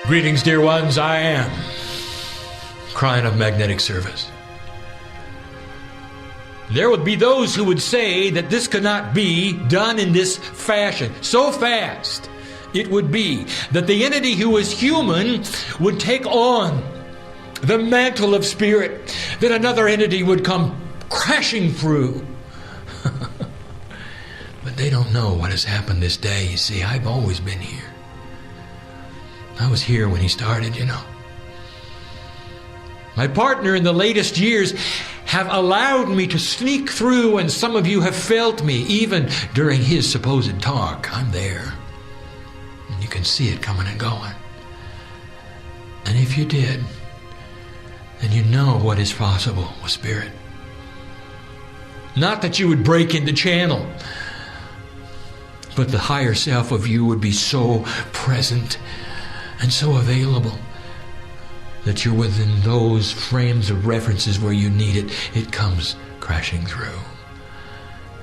Greetings, dear ones. I am Kryon of Magnetic Service. There would be those who would say that this could not be done in this fashion, so fast. It would be that the entity who is human would take on the mantle of spirit, that another entity would come crashing through. But they don't know what has happened this day. You see, I've always been here. I was here when he started, you know. My partner in the latest years have allowed me to sneak through, and some of you have felt me even during his supposed talk. I'm there. And you can see it coming and going. And if you did, then you know what is possible with spirit. Not that you would break into channel, but the higher self of you would be so present and so available that you're within those frames of references where you need it. It comes crashing through.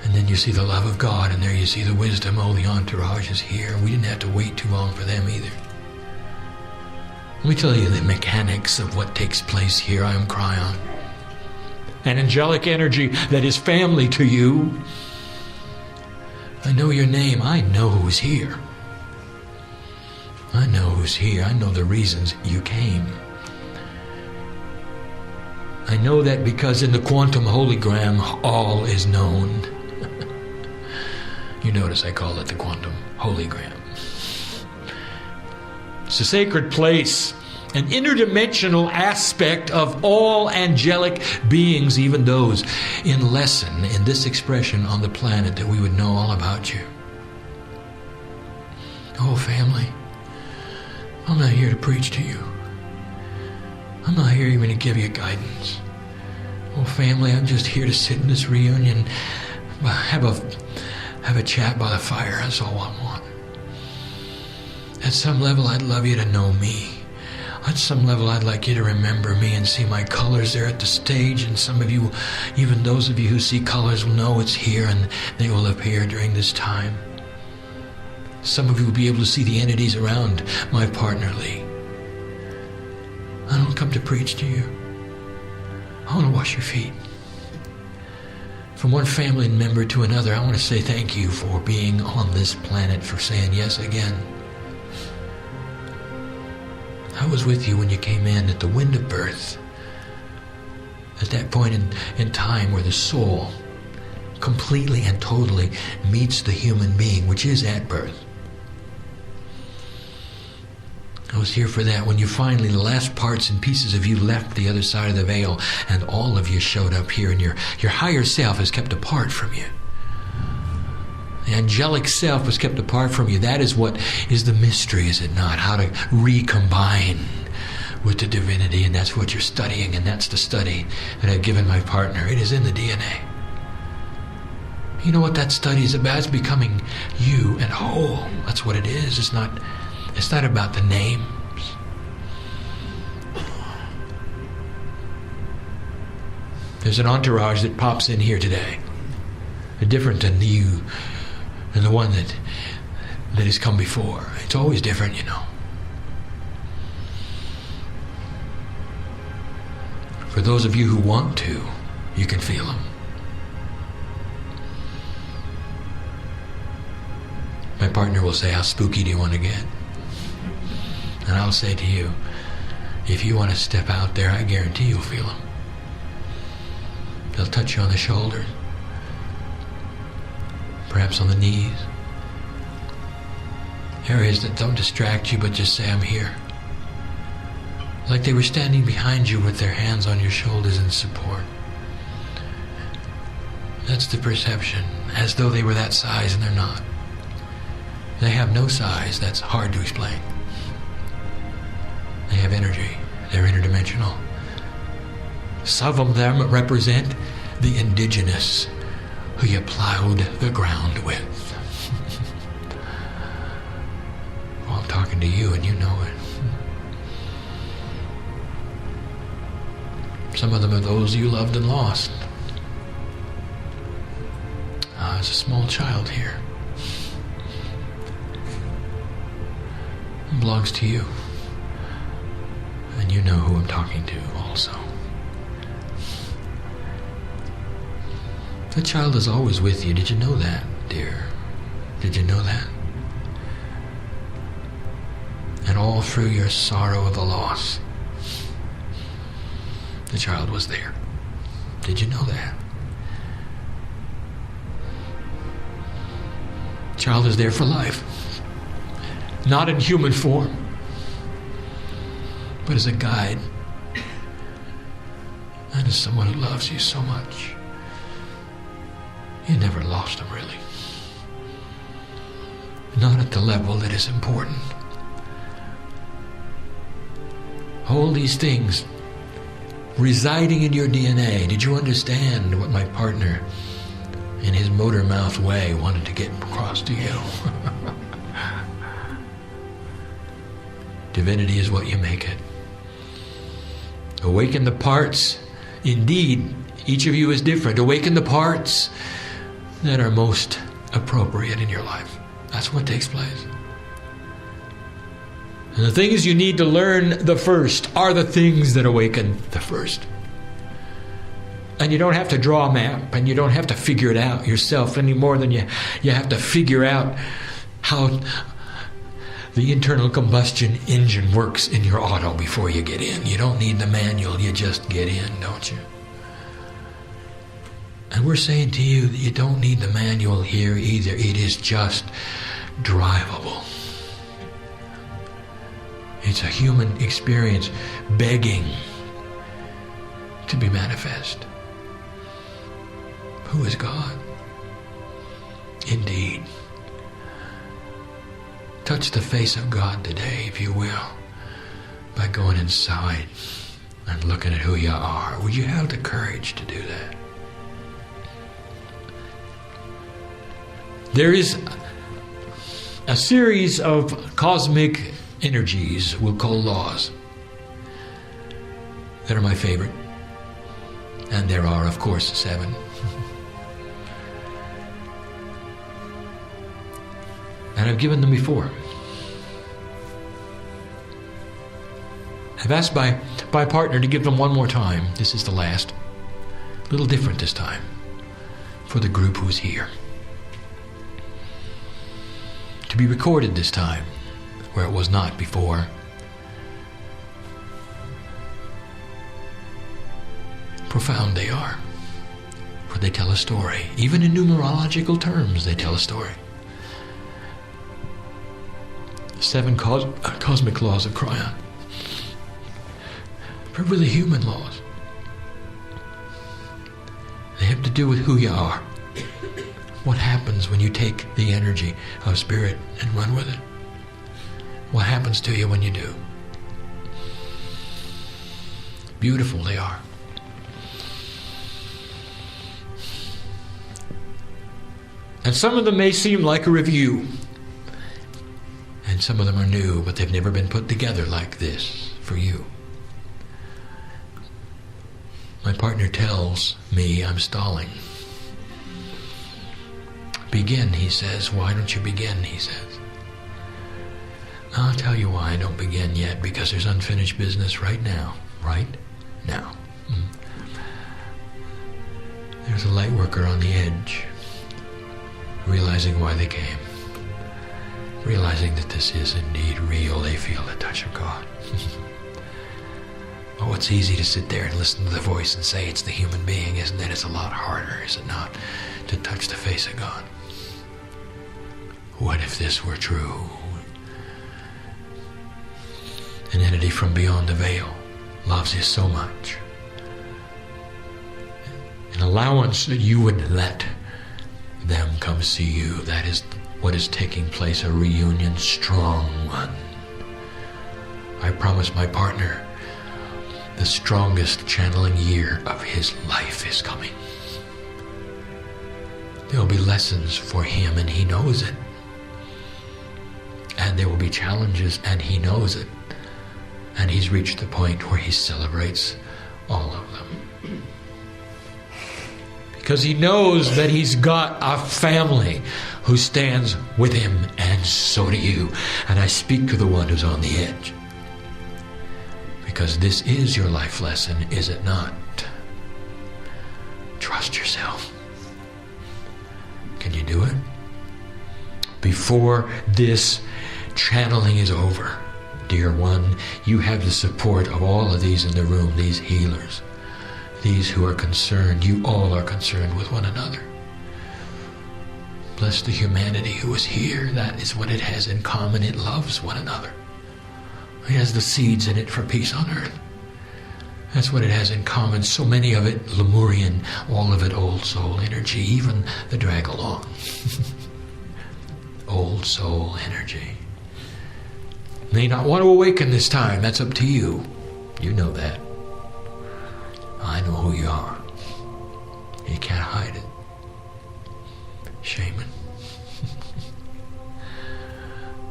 And then you see the love of God, and there you see the wisdom. Oh, the entourage is here. We didn't have to wait too long for them either. Let me tell you the mechanics of what takes place here. I am Kryon. An angelic energy that is family to you. I know your name. I know who's here. I know who's here. I know the reasons you came. I know that because in the quantum hologram, all is known. You notice I call it the quantum hologram. It's a sacred place, an interdimensional aspect of all angelic beings, even those in lesson in this expression on the planet, that we would know all about you. Oh, family. I'm not here to preach to you. I'm not here even to give you guidance. Oh, family, I'm just here to sit in this reunion, have a chat by the fire. That's all I want. At some level, I'd love you to know me. At some level, I'd like you to remember me and see my colors there at the stage. And some of you, even those of you who see colors, will know it's here, and they will appear during this time. Some of you will be able to see the entities around my partner Lee. I don't come to preach to you. I want to wash your feet. From one family member to another, I want to say thank you for being on this planet, for saying yes again. I was with you when you came in at the wind of birth, at that point in time where the soul completely and totally meets the human being, which is at birth. I was here for that when you finally, the last parts and pieces of you left the other side of the veil, and all of you showed up here, and your higher self is kept apart from you. The angelic self was kept apart from you. That is what is the mystery, is it not? How to recombine with the divinity, and that's what you're studying, and that's the study that I've given my partner. It is in the DNA. You know what that study is about? It's becoming you and whole. That's what it is. It's not about the names. There's an entourage that pops in here today, different than you and the one that has come before. It's always different, you know. For those of you who want to, you can feel them. My partner will say, how spooky do you want to get? And I'll say to you, if you want to step out there, I guarantee you'll feel them. They'll touch you on the shoulders, perhaps on the knees. Areas that don't distract you, but just say, I'm here. Like they were standing behind you with their hands on your shoulders in support. That's the perception, as though they were that size, and they're not. They have no size. That's hard to explain. They have energy. They're interdimensional. Some of them represent the indigenous who you plowed the ground with. Well, I'm talking to you, and you know it. Some of them are those you loved and lost. There's a small child here. It belongs to you. And you know who I'm talking to also. The child is always with you. Did you know that, dear? Did you know that? And all through your sorrow of the loss, the child was there. Did you know that? The child is there for life. Not in human form, but as a guide. And as someone who loves you so much. You never lost him, really. Not at the level that is important. All these things residing in your DNA. Did you understand what my partner, in his motor mouth way, wanted to get across to you? Divinity is what you make it. Awaken the parts. Indeed, each of you is different. Awaken the parts that are most appropriate in your life. That's what takes place. And the things you need to learn the first are the things that awaken the first. And you don't have to draw a map, and you don't have to figure it out yourself any more than you have to figure out how the internal combustion engine works in your auto before you get in. You don't need the manual, you just get in, don't you? And we're saying to you that you don't need the manual here either. It is just drivable. It's a human experience begging to be manifest. Who is God? Indeed. Touch the face of God today, if you will, by going inside and looking at who you are. Would you have the courage to do that? There is a series of cosmic energies we'll call laws that are my favorite. And there are, of course, 7. And I've given them before. I've asked my partner to give them one more time. This is the last. A little different this time for the group who's here. To be recorded this time, where it was not before. Profound they are, for they tell a story. Even in numerological terms, they tell a story. 7 cosmic laws of Kryon. They're really human laws. They have to do with who you are. What happens when you take the energy of spirit and run with it? What happens to you when you do? Beautiful they are. And some of them may seem like a review. And some of them are new, but they've never been put together like this for you. My partner tells me I'm stalling. Begin, he says. Why don't you begin, he says. I'll tell you why I don't begin yet, because there's unfinished business right now. Right now. There's a light worker on the edge, realizing why they came. Realizing that this is indeed real. They feel the touch of God. Oh, it's easy to sit there and listen to the voice and say it's the human being, isn't it? It's a lot harder, is it not, to touch the face of God? What if this were true? An entity from beyond the veil loves you so much. An allowance that you would let them come see you. That is what is taking place, a reunion, strong one. I promise my partner the strongest channeling year of his life is coming. There will be lessons for him, and he knows it. And there will be challenges, and he knows it. And he's reached the point where he celebrates all of them. Because he knows that he's got a family who stands with him, and so do you. And I speak to the one who's on the edge. Because this is your life lesson, is it not? Trust yourself. Can you do it? Before this channeling is over, dear one, you have the support of all of these in the room, these healers, these who are concerned. You all are concerned with one another. Bless the humanity who is here. That is what it has in common. It loves one another. It has the seeds in it for peace on earth. That's what it has in common. So many of it Lemurian, all of it old soul energy, even the drag along. Old soul energy. May not want to awaken this time. That's up to you. You know that. I know who you are. You can't hide it. Shaman.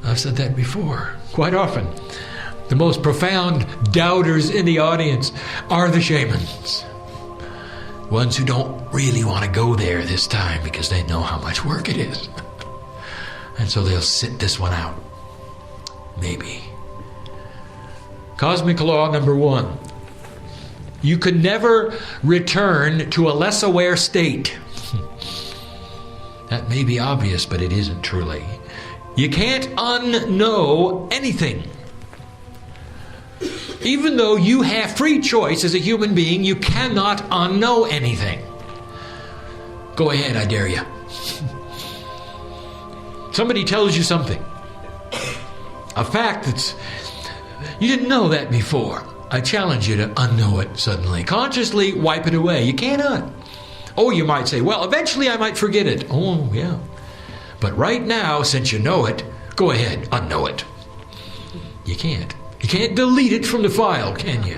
I've said that before, quite often. The most profound doubters in the audience are the shamans. Ones who don't really want to go there this time because they know how much work it is. And so they'll sit this one out. Maybe. Cosmic law number 1. You can never return to a less aware state. That may be obvious, but it isn't truly. You can't unknow anything. Even though you have free choice as a human being, you cannot unknow anything. Go ahead, I dare you. Somebody tells you something. A fact that's... You didn't know that before. I challenge you to unknow it suddenly. Consciously wipe it away. You cannot. Oh, you might say, well, eventually I might forget it. Oh, yeah. But right now, since you know it, go ahead, unknow it. You can't. You can't delete it from the file, can you?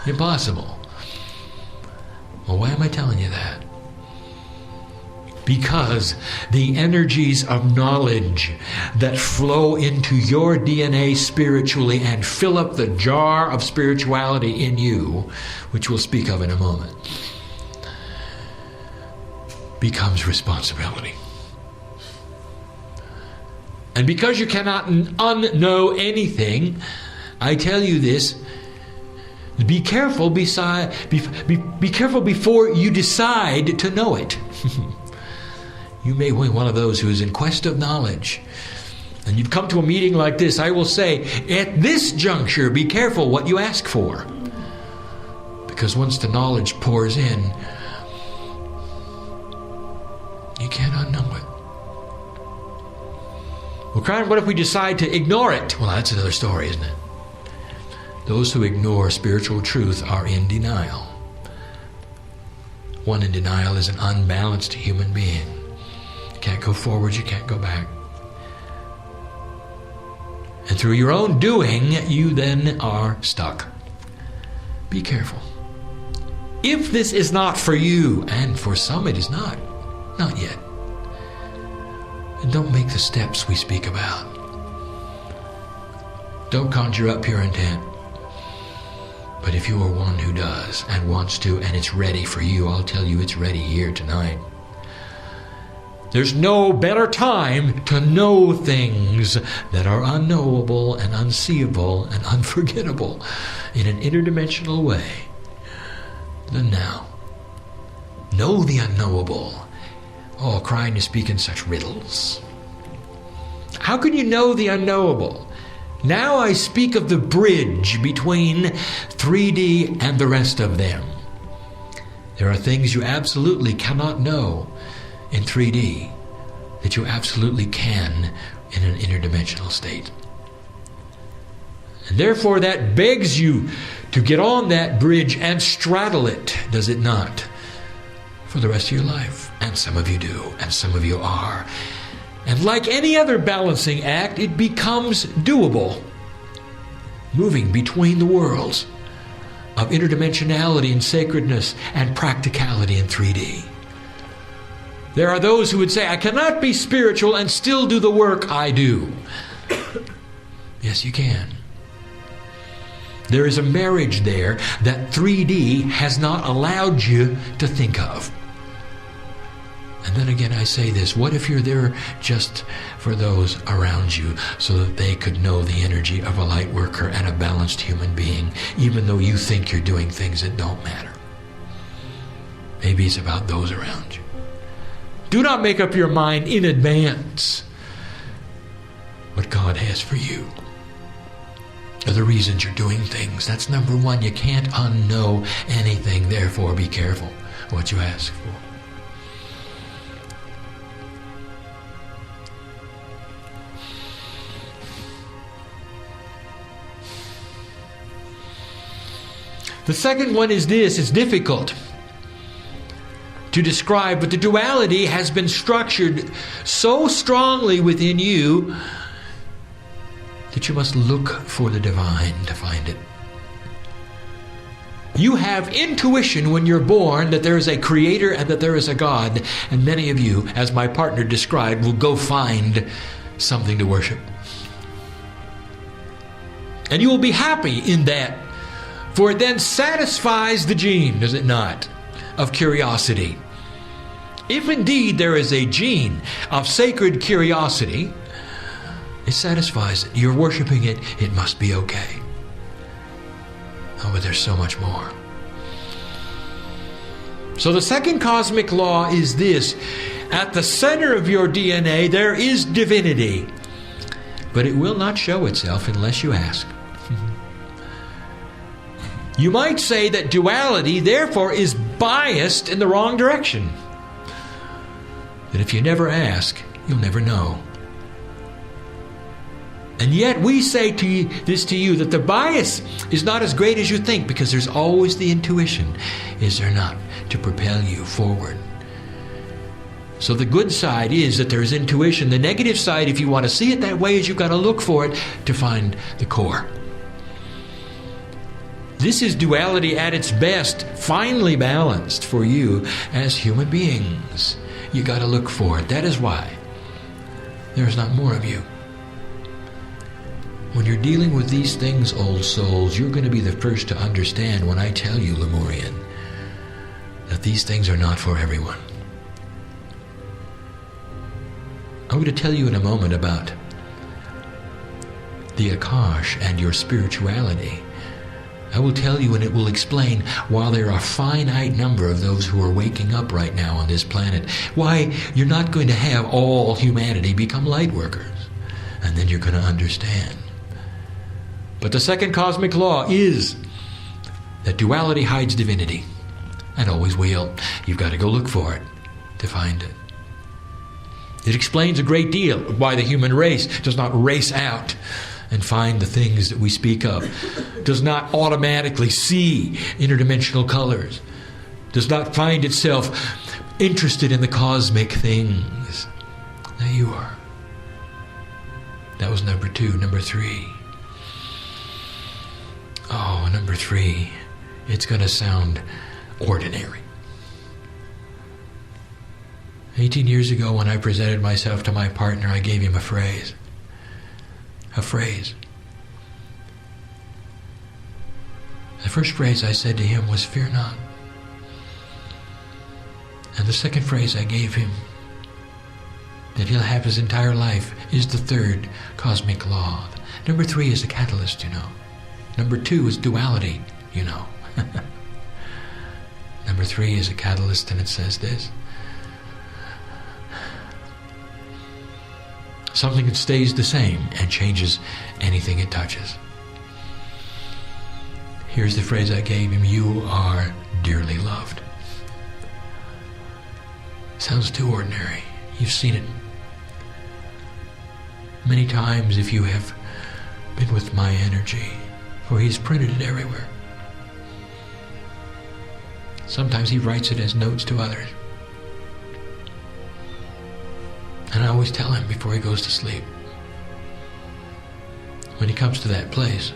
Impossible. Well, why am I telling you that? Because the energies of knowledge that flow into your DNA spiritually and fill up the jar of spirituality in you, which we'll speak of in a moment, becomes responsibility. And because you cannot unknow anything, I tell you this, be careful be careful before you decide to know it. You may be one of those who is in quest of knowledge. And you've come to a meeting like this, I will say, at this juncture, be careful what you ask for. Because once the knowledge pours in, you can't unknow it. Well, Kryon, what if we decide to ignore it? Well, that's another story, isn't it? Those who ignore spiritual truth are in denial. One in denial is an unbalanced human being. You can't go forward, you can't go back. And through your own doing, you then are stuck. Be careful. If this is not for you, and for some it is not yet, and don't make the steps we speak about. Don't conjure up pure intent. But if you are one who does and wants to, and it's ready for you, I'll tell you it's ready here tonight. There's no better time to know things that are unknowable and unseeable and unforgettable in an interdimensional way than now. Know the unknowable. Oh, Kryon, you speak in such riddles. How can you know the unknowable? Now I speak of the bridge between 3D and the rest of them. There are things you absolutely cannot know in 3D that you absolutely can in an interdimensional state. And therefore that begs you to get on that bridge and straddle it, does it not? For the rest of your life. And some of you do, and some of you are. And like any other balancing act, it becomes doable. Moving between the worlds of interdimensionality and sacredness and practicality in 3D. There are those who would say, I cannot be spiritual and still do the work I do. Yes, you can. There is a marriage there that 3D has not allowed you to think of. And then again I say this, what if you're there just for those around you so that they could know the energy of a light worker and a balanced human being, even though you think you're doing things that don't matter? Maybe it's about those around you. Do not make up your mind in advance what God has for you, or the reasons you're doing things. That's number one. You can't unknow anything, therefore be careful what you ask for. The second one is this. It's difficult to describe, but the duality has been structured so strongly within you that you must look for the divine to find it. You have intuition when you're born that there is a creator and that there is a God, and many of you, as my partner described, will go find something to worship. And you will be happy in that, for it then satisfies the gene, does it not, of curiosity. If indeed there is a gene of sacred curiosity, it satisfies it. You're worshiping it, it must be okay. Oh, but there's so much more. So the second cosmic law is this. At the center of your DNA, there is divinity. But it will not show itself unless you ask. You might say that duality, therefore, is biased in the wrong direction. That if you never ask, you'll never know. And yet we say this to you, that the bias is not as great as you think, because there's always the intuition, is there not, to propel you forward. So the good side is that there's intuition. The negative side, if you want to see it that way, is you've got to look for it to find the core. This is duality at its best, finely balanced for you as human beings. You got to look for it. That is why there's not more of you. When you're dealing with these things, old souls, you're going to be the first to understand when I tell you, Lemurian, that these things are not for everyone. I'm going to tell you in a moment about the Akash and your spirituality. I will tell you, and it will explain why there are a finite number of those who are waking up right now on this planet, why you're not going to have all humanity become light workers. And then you're going to understand. But the second cosmic law is that duality hides divinity, and always will. You've got to go look for it to find it. It explains a great deal of why the human race does not race out and find the things that we speak of, does not automatically see interdimensional colors, does not find itself interested in the cosmic things. Now you are. That was number 2. Number 3. Oh, number 3. It's going to sound ordinary. 18 years ago, when I presented myself to my partner, I gave him a phrase. A phrase. The first phrase I said to him was, "Fear not." And the second phrase I gave him, that he'll have his entire life, is the third cosmic law. Number 3 is a catalyst, you know. Number 2 is duality, you know. Number 3 is a catalyst, and it says this. Something that stays the same and changes anything it touches. Here's the phrase I gave him: you are dearly loved. Sounds too ordinary. You've seen it many times if you have been with my energy, for he's printed it everywhere. Sometimes he writes it as notes to others. And I always tell him before he goes to sleep, when he comes to that place,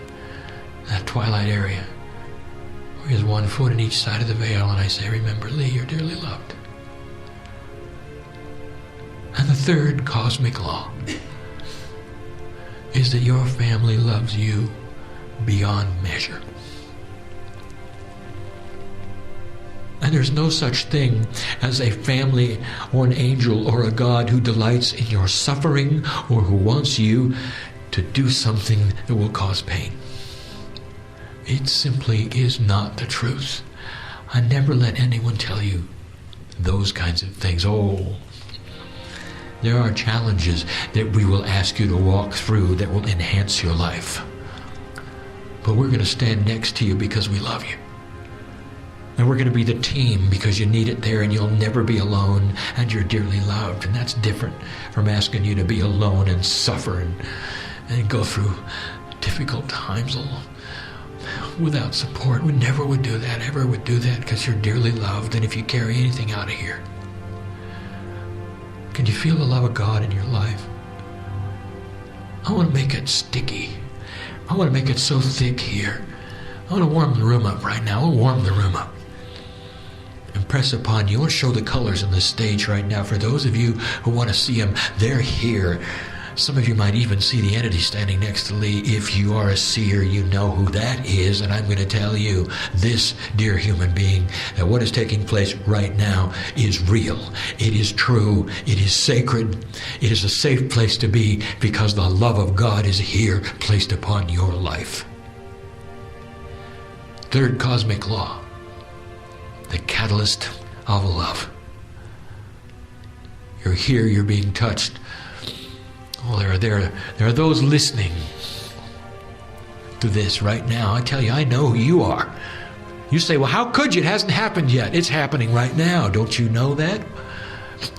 that twilight area, where he has one foot in each side of the veil, and I say, "Remember, Lee, you're dearly loved." And the third cosmic law is that your family loves you beyond measure. And there's no such thing as a family or an angel or a God who delights in your suffering or who wants you to do something that will cause pain. It simply is not the truth. I never let anyone tell you those kinds of things. Oh, there are challenges that we will ask you to walk through that will enhance your life. But we're going to stand next to you because we love you. And we're going to be the team because you need it there and you'll never be alone and you're dearly loved. And that's different from asking you to be alone and suffer and go through difficult times without support. We never would do that, ever would do that, because you're dearly loved. And if you carry anything out of here, can you feel the love of God in your life? I want to make it sticky. I want to make it so thick here. I want to warm the room up right now. I want to warm the room up. Impress upon you. I want to show the colors on the stage right now. For those of you who want to see them, they're here. Some of you might even see the entity standing next to Lee. If you are a seer, you know who that is. And I'm going to tell you, this, dear human being, that what is taking place right now is real. It is true. It is sacred. It is a safe place to be because the love of God is here placed upon your life. Third cosmic law, the catalyst of love. You're here, you're being touched. Oh, there are those listening to this right now. I tell you, I know who you are. You say, well, how could you? It hasn't happened yet. It's happening right now. Don't you know that?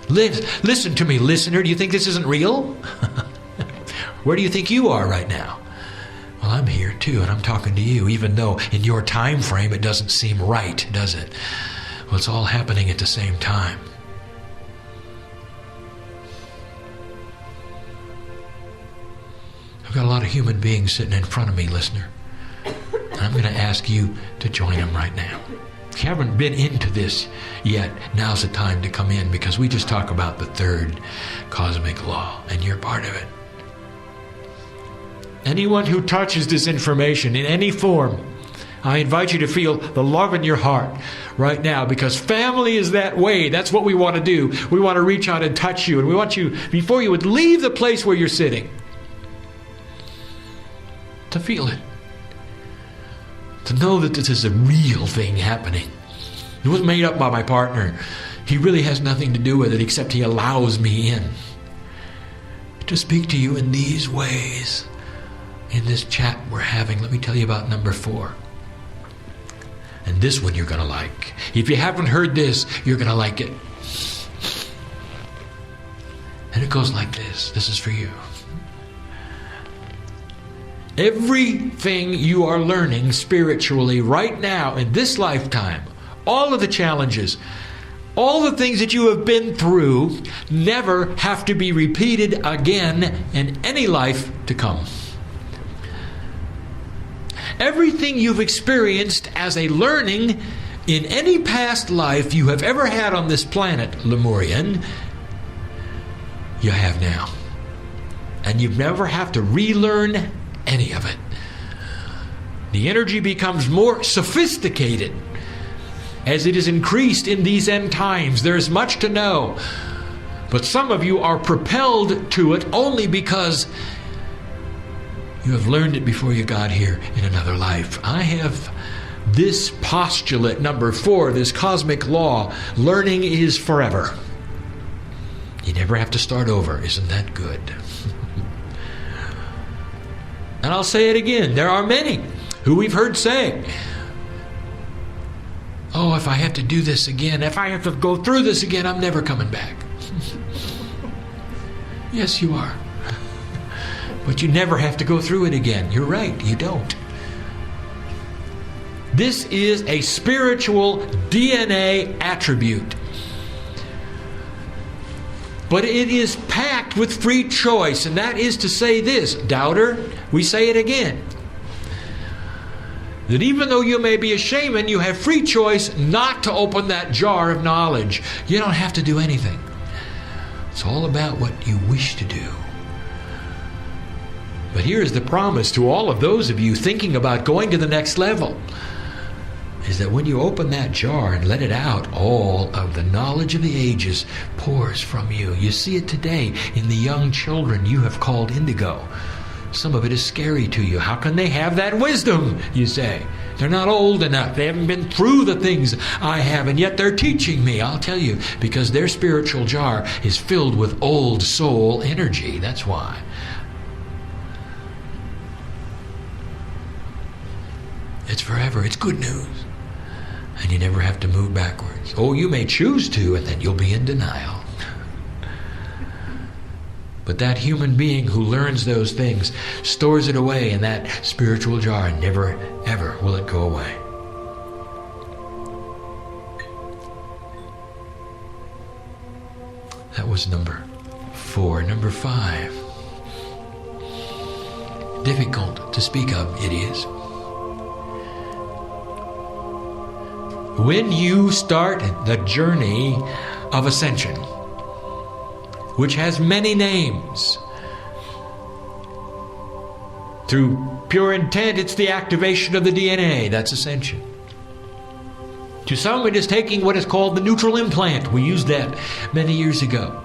Listen to me, listener. Do you think this isn't real? Where do you think you are right now? Well, I'm here too, and I'm talking to you, even though in your time frame it doesn't seem right, does it? Well, it's all happening at the same time. I've got a lot of human beings sitting in front of me, listener. And I'm going to ask you to join them right now. If you haven't been into this yet, now's the time to come in, because we just talk about the third cosmic law, and you're part of it. Anyone who touches this information in any form, I invite you to feel the love in your heart right now, because family is that way. That's what we want to do. We want to reach out and touch you, and we want you, before you would leave the place where you're sitting, to feel it. To know that this is a real thing happening. It wasn't made up by my partner. He really has nothing to do with it except he allows me in. To speak to you in these ways. In this chat we're having, let me tell you about number 4. And this one you're going to like. If you haven't heard this, you're going to like it. And it goes like this. This is for you. Everything you are learning spiritually right now in this lifetime, all of the challenges, all the things that you have been through, never have to be repeated again in any life to come. Everything you've experienced as a learning in any past life you have ever had on this planet, Lemurian, you have now. And you never have to relearn any of it. The energy becomes more sophisticated as it is increased in these end times. There is much to know. But some of you are propelled to it only because you have learned it before you got here in another life. I have this postulate, number 4, this cosmic law. Learning is forever. You never have to start over. Isn't that good? And I'll say it again. There are many who we've heard say, oh, if I have to do this again, if I have to go through this again, I'm never coming back. Yes, you are. But you never have to go through it again. You're right, you don't. This is a spiritual DNA attribute. But it is packed with free choice, and that is to say this, doubter, we say it again, that even though you may be a shaman, you have free choice not to open that jar of knowledge. You don't have to do anything. It's all about what you wish to do. But here is the promise to all of those of you thinking about going to the next level. is that when you open that jar and let it out, all of the knowledge of the ages pours from you. You see it today in the young children you have called indigo. Some of it is scary to you. How can they have that wisdom, you say? They're not old enough. They haven't been through the things I have, and yet they're teaching me. I'll tell you, because their spiritual jar is filled with old soul energy. That's why. It's forever. It's good news. And you never have to move backwards. Oh, you may choose to, and then you'll be in denial. But that human being who learns those things stores it away in that spiritual jar, and never, ever will it go away. That was number 4. Number 5. Difficult to speak of, it is. When you start the journey of ascension, which has many names. Through pure intent, it's the activation of the DNA. That's ascension. To some, it is taking what is called the neutral implant. We used that many years ago.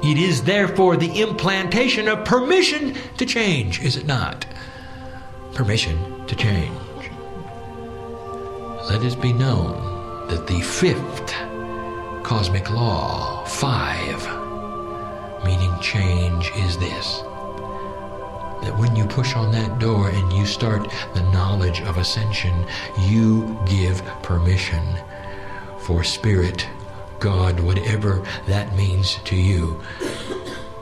It is therefore the implantation of permission to change, is it not? Permission to change. Let it be known that the 5th cosmic law, 5, meaning change, is this: that when you push on that door and you start the knowledge of ascension, you give permission for Spirit, God, whatever that means to you,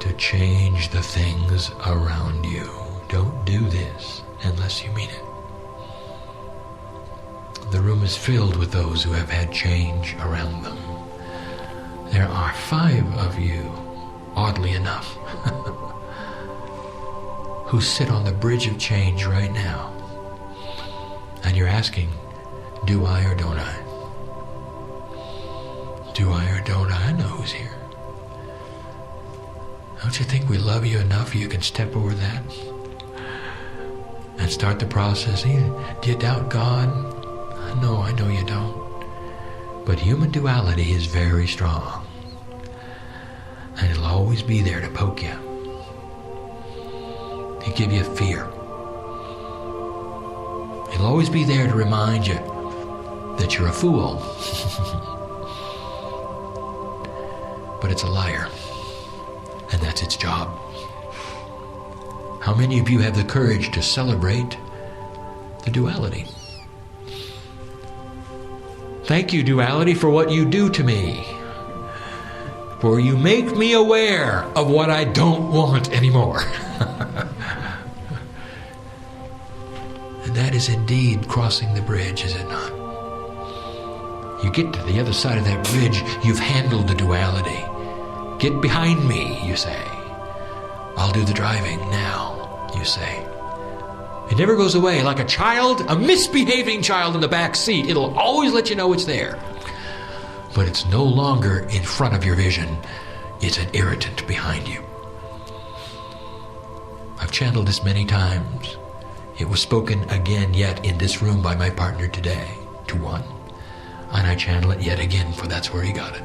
to change the things around you. Don't do this unless you mean it. The room is filled with those who have had change around them. There are 5 of you, oddly enough, who sit on the bridge of change right now. And you're asking, do I or don't I? Do I or don't I? I know who's here. Don't you think we love you enough you can step over that and start the process? Do you doubt God? No, I know you don't. But human duality is very strong. And it'll always be there to poke you. To give you fear. It'll always be there to remind you that you're a fool. But it's a liar. And that's its job. How many of you have the courage to celebrate the duality? Thank you, duality, for what you do to me. For you make me aware of what I don't want anymore. And that is indeed crossing the bridge, is it not? You get to the other side of that bridge, you've handled the duality. Get behind me, you say. I'll do the driving now, you say. It never goes away. Like a child, a misbehaving child in the back seat, it'll always let you know it's there. But it's no longer in front of your vision. It's an irritant behind you. I've channeled this many times. It was spoken again yet in this room by my partner today, to one. And I channel it yet again, for that's where he got it.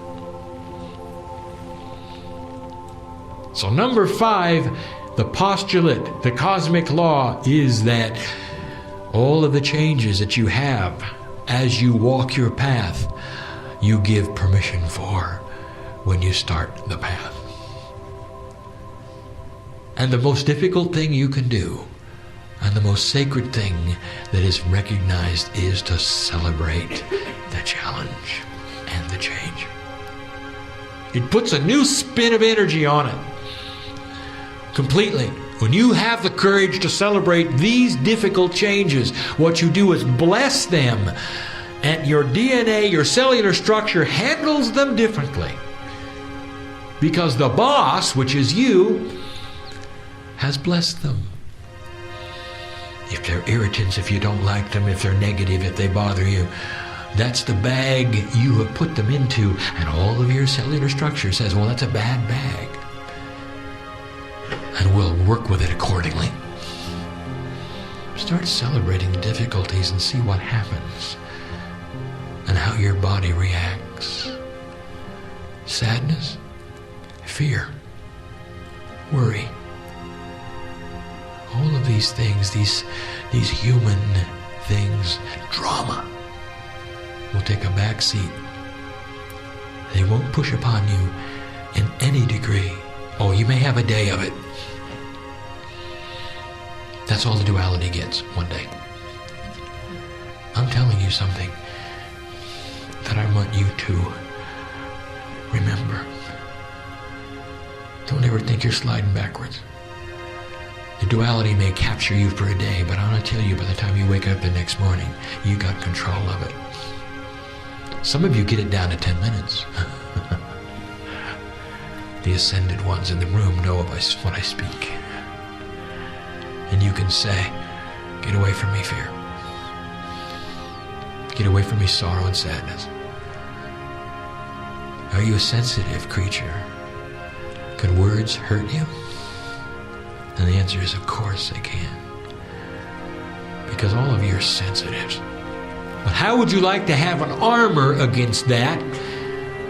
So number 5, the postulate, the cosmic law, is that all of the changes that you have as you walk your path, you give permission for when you start the path. And the most difficult thing you can do, and the most sacred thing that is recognized, is to celebrate the challenge and the change. It puts a new spin of energy on it. Completely. When you have the courage to celebrate these difficult changes, what you do is bless them, and your DNA, your cellular structure, handles them differently. Because the boss, which is you, has blessed them. If they're irritants, if you don't like them, if they're negative, if they bother you, that's the bag you have put them into, and all of your cellular structure says, well, that's a bad bag. And we'll work with it accordingly. Start celebrating the difficulties and see what happens on how your body reacts. Sadness, fear, worry. All of these things, these human things, drama, will take a back seat. They won't push upon you in any degree. Oh, you may have a day of it. That's all the duality gets, one day. I'm telling you something that I want you to remember. Don't ever think you're sliding backwards. The duality may capture you for a day, but I want to tell you, by the time you wake up the next morning, you got control of it. Some of you get it down to 10 minutes. The ascended ones in the room know what I speak. And you can say, get away from me, fear. Get away from me, sorrow and sadness. Are you a sensitive creature? Can words hurt you? And the answer is, of course they can. Because all of you are sensitives. But how would you like to have an armor against that?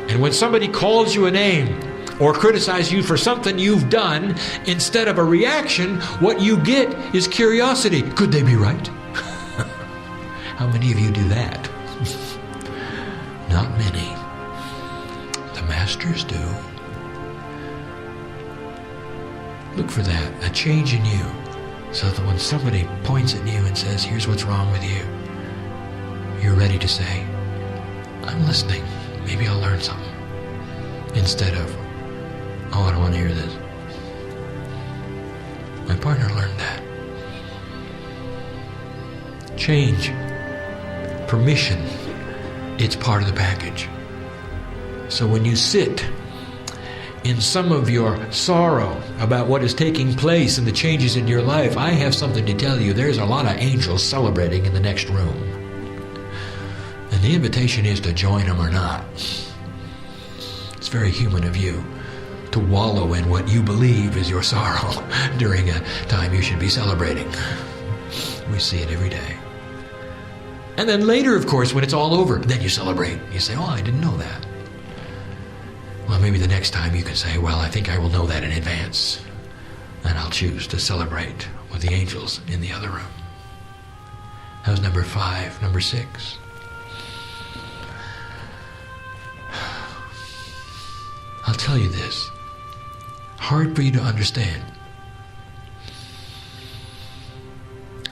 And when somebody calls you a name or criticizes you for something you've done, instead of a reaction, what you get is curiosity. Could they be right? How many of you do that? Not many. The masters do. Look for that, a change in you, so that when somebody points at you and says, here's what's wrong with you, you're ready to say, I'm listening. Maybe I'll learn something. Instead of, oh, I don't want to hear this. My partner learned that. Change. Permission. It's part of the package. So when you sit in some of your sorrow about what is taking place and the changes in your life, I have something to tell you. There's a lot of angels celebrating in the next room. And the invitation is to join them or not. It's very human of you to wallow in what you believe is your sorrow during a time you should be celebrating. We see it every day. And then later, of course, when it's all over, then you celebrate. You say, oh, I didn't know that. Well, maybe the next time you can say, well, I think I will know that in advance. And I'll choose to celebrate with the angels in the other room. That was number 5. Number 6. I'll tell you this. Hard for you to understand.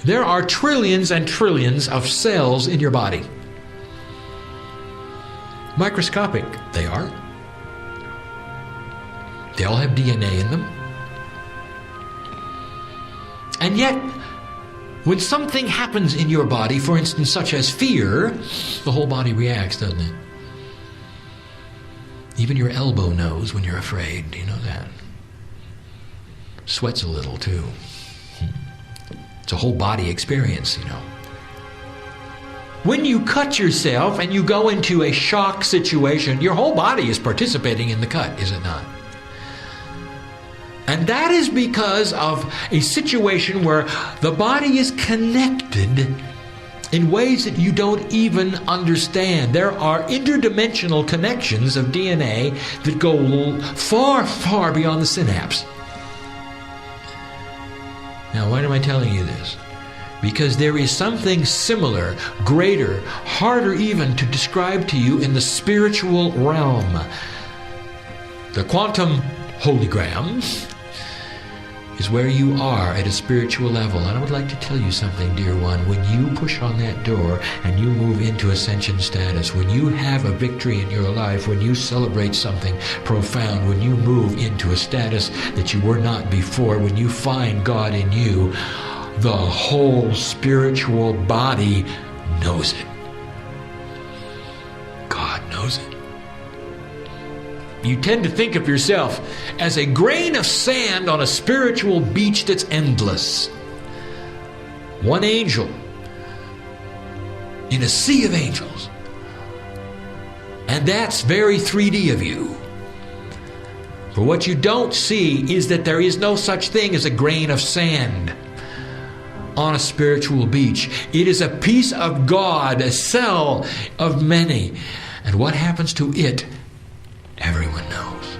There are trillions and trillions of cells in your body. Microscopic, they are. They all have DNA in them. And yet, when something happens in your body, for instance, such as fear, the whole body reacts, doesn't it? Even your elbow knows when you're afraid. Do you know that? Sweats a little, too. It's a whole body experience, you know. When you cut yourself and you go into a shock situation, your whole body is participating in the cut, is it not? And that is because of a situation where the body is connected in ways that you don't even understand. There are interdimensional connections of DNA that go far, far beyond the synapse. Now, why am I telling you this? Because there is something similar, greater, harder even to describe to you in the spiritual realm. The quantum hologram is where you are at a spiritual level. And I would like to tell you something, dear one. When you push on that door and you move into ascension status, when you have a victory in your life, when you celebrate something profound, when you move into a status that you were not before, when you find God in you, the whole spiritual body knows it. God knows it. You tend to think of yourself as a grain of sand on a spiritual beach that's endless. One angel in a sea of angels. And that's very 3D of you. For what you don't see is that there is no such thing as a grain of sand. on a spiritual beach. It is a piece of God, a cell of many. And what happens to it, everyone knows.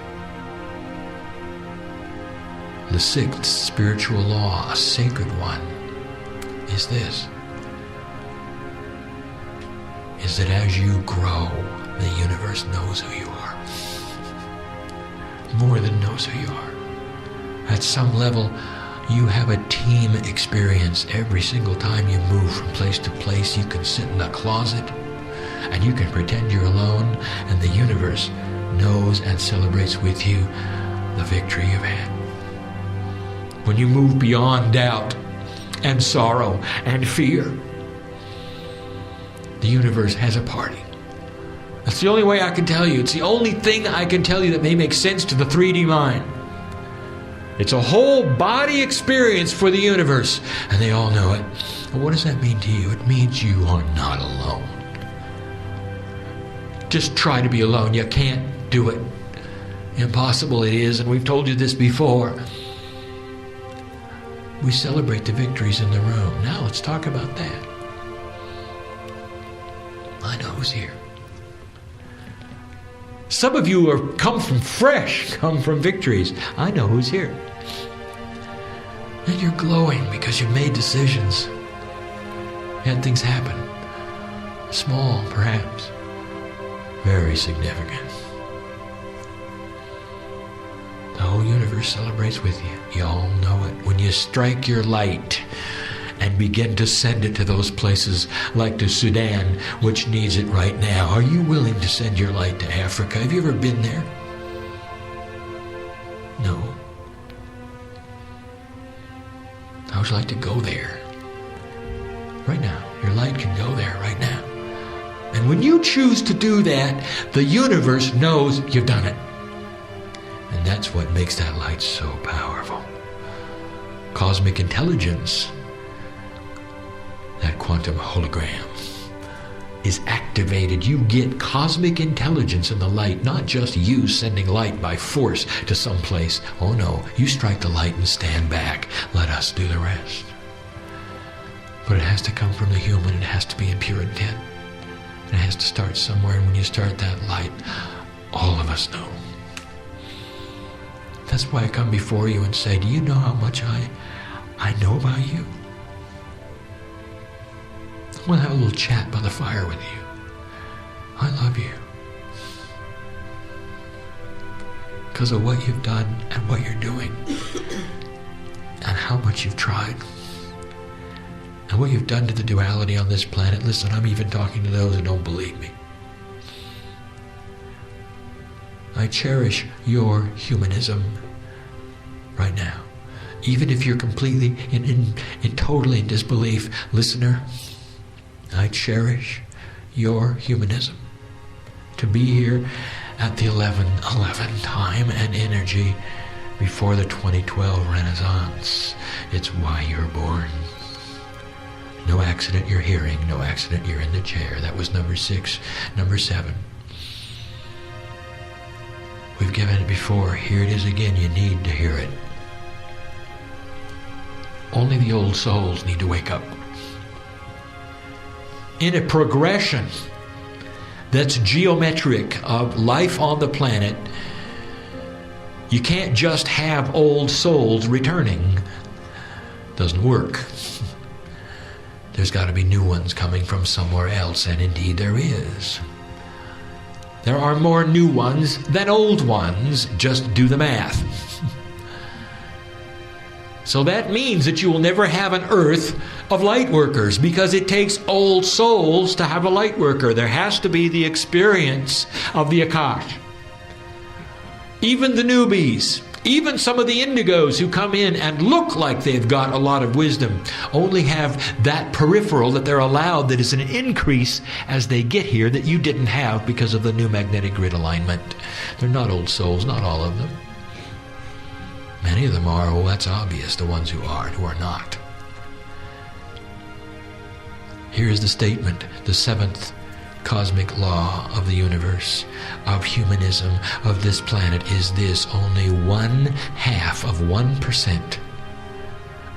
The sixth spiritual law, a sacred one, is this. Is that as you grow, the universe knows who you are. More than knows who you are. At some level, you have a team experience. Every single time you move from place to place, you can sit in a closet and you can pretend you're alone, and the universe knows and celebrates with you the victory you've had. When you move beyond doubt and sorrow and fear, the universe has a party. That's the only way I can tell you. It's the only thing I can tell you that may make sense to the 3D mind. It's a whole body experience for the universe, and they all know it. Well, what does that mean to you? It means you are not alone. Just try to be alone. You can't do it. Impossible it is, and we've told you this before. We celebrate the victories in the room. Now let's talk about that. I know who's here. Some of you come from victories. I know who's here. And you're glowing because you've made decisions. Had things happen. Small, perhaps. Very significant. The whole universe celebrates with you. You all know it. When you strike your light and begin to send it to those places like the Sudan, which needs it right now. Are you willing to send your light to Africa? Have you ever been there? No. How would you like to go there? Right now. Your light can go there right now. And when you choose to do that, the universe knows you've done it. And that's what makes that light so powerful. Cosmic intelligence, that quantum hologram, is activated. You get cosmic intelligence in the light, not just you sending light by force to some place. Oh no, you strike the light and stand back. Let us do the rest. But it has to come from the human. It has to be in pure intent. It has to start somewhere, and when you start that light, all of us know. That's why I come before you and say, do you know how much I know about you? I want to have a little chat by the fire with you. I love you. Because of what you've done and what you're doing. And how much you've tried. And what you've done to the duality on this planet. Listen, I'm even talking to those who don't believe me. I cherish your humanism right now. Even if you're completely totally in disbelief, listener, I cherish your humanism. To be here at the 11:11 time and energy before the 2012 Renaissance. It's why you're born. No accident you're hearing, no accident you're in the chair. That was number 6. Number 7. We've given it before. Here it is again. You need to hear it. Only the old souls need to wake up. In a progression that's geometric of life on the planet, you can't just have old souls returning. Doesn't work. There's got to be new ones coming from somewhere else, and indeed there is. There are more new ones than old ones. Just do the math. So that means that you will never have an earth of light workers, because it takes old souls to have a light worker. There has to be the experience of the Akash. Even the newbies, even some of the indigos who come in and look like they've got a lot of wisdom, only have that peripheral that they're allowed, that is an increase as they get here, that you didn't have because of the new magnetic grid alignment. They're not old souls, not all of them. Many of them are, well, that's obvious, the ones who are and who are not. Here's the statement, the 7th cosmic law of the universe, of humanism, of this planet is this: only 1/2 of 1%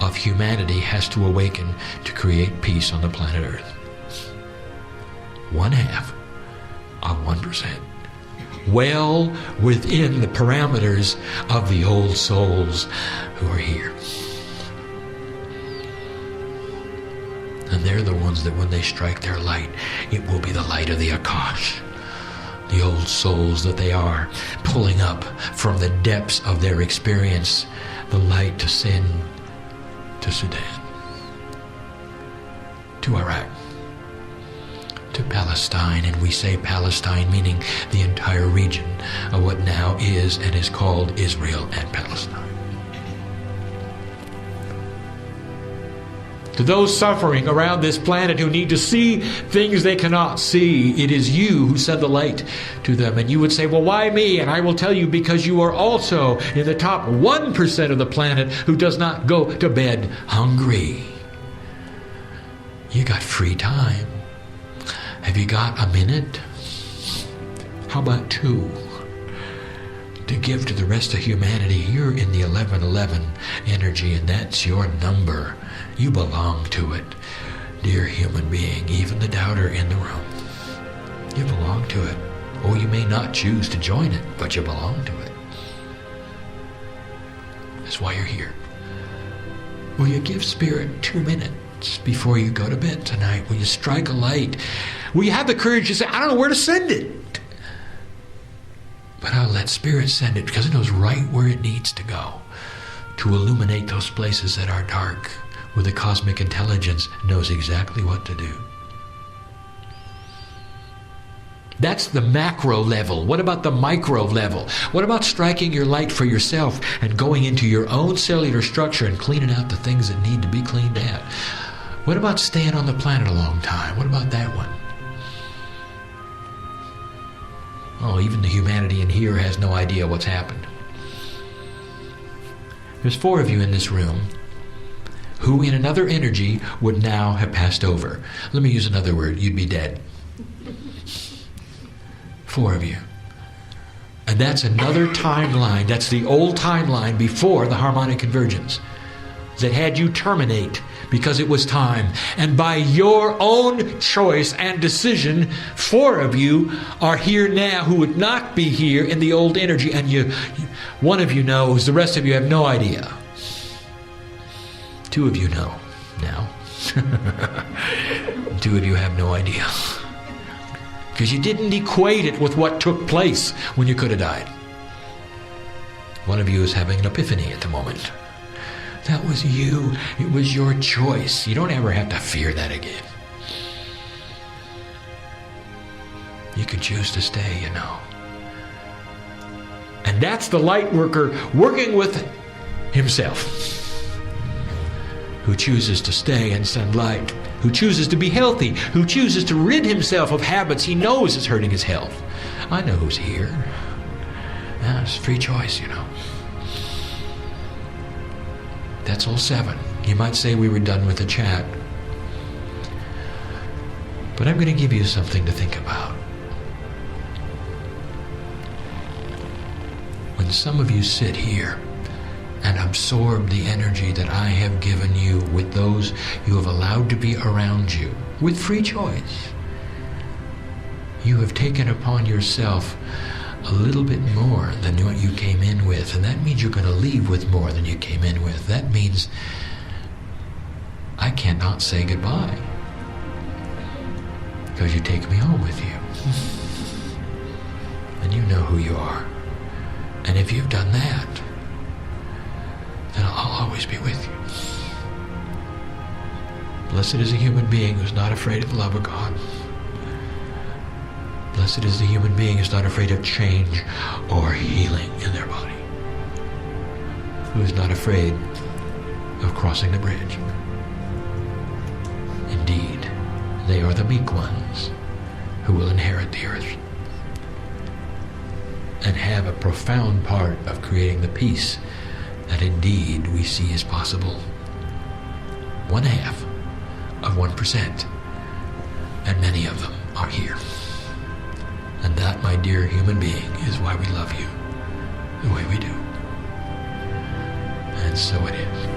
of humanity has to awaken to create peace on the planet Earth. 1/2 of 1%. Well within the parameters of the old souls who are here. And they're the ones that when they strike their light, it will be the light of the Akash. The old souls that they are, pulling up from the depths of their experience, the light to sin, to Sudan, to Iraq, to Palestine. And we say Palestine meaning the entire region of what now is and is called Israel and Palestine. To those suffering around this planet who need to see things they cannot see, it is you who send the light to them. And you would say, well, why me? And I will tell you, because you are also in the top 1% of the planet who does not go to bed hungry. You got free time. Have you got a minute? How about 2? To give to the rest of humanity. You're in the 1111 energy, and that's your number. You belong to it, dear human being, even the doubter in the room. You belong to it. Or you may not choose to join it, but you belong to it. That's why you're here. Will you give Spirit 2 minutes before you go to bed tonight? Will you strike a light? Will you have the courage to say, I don't know where to send it, but I'll let Spirit send it because it knows right where it needs to go to illuminate those places that are dark, where the cosmic intelligence knows exactly what to do. That's the macro level. What about the micro level? What about striking your light for yourself and going into your own cellular structure and cleaning out the things that need to be cleaned out? What about staying on the planet a long time? What about that one? Oh, even the humanity in here has no idea what's happened. There's 4 of you in this room who in another energy would now have passed over. Let me use another word. You'd be dead. 4 of you. And that's another timeline. That's the old timeline before the harmonic convergence that had you terminate because it was time. And by your own choice and decision, 4 of you are here now who would not be here in the old energy. And one of you knows, the rest of you have no idea. 2 of you know now. 2 of you have no idea. Because you didn't equate it with what took place when you could have died. One of you is having an epiphany at the moment. That was you. It was your choice. You don't ever have to fear that again. You could choose to stay, you know. And that's the light worker working with himself, who chooses to stay and send light, who chooses to be healthy, who chooses to rid himself of habits he knows is hurting his health. I know who's here. Yeah, it's free choice, you know. That's all 7. You might say we were done with the chat. But I'm going to give you something to think about. When some of you sit here and absorb the energy that I have given you with those you have allowed to be around you, with free choice, you have taken upon yourself a little bit more than what you came in with, and that means you're going to leave with more than you came in with. That means I cannot say goodbye because you take me home with you. And you know who you are. And if you've done that, then I'll always be with you. Blessed is a human being who's not afraid of the love of God. Blessed is the human being who's not afraid of change or healing in their body, who is not afraid of crossing the bridge. Indeed, they are the meek ones who will inherit the earth and have a profound part of creating the peace that indeed we see is possible. 1/2 of 1%, and many of them are here. And that, my dear human being, is why we love you the way we do. And so it is.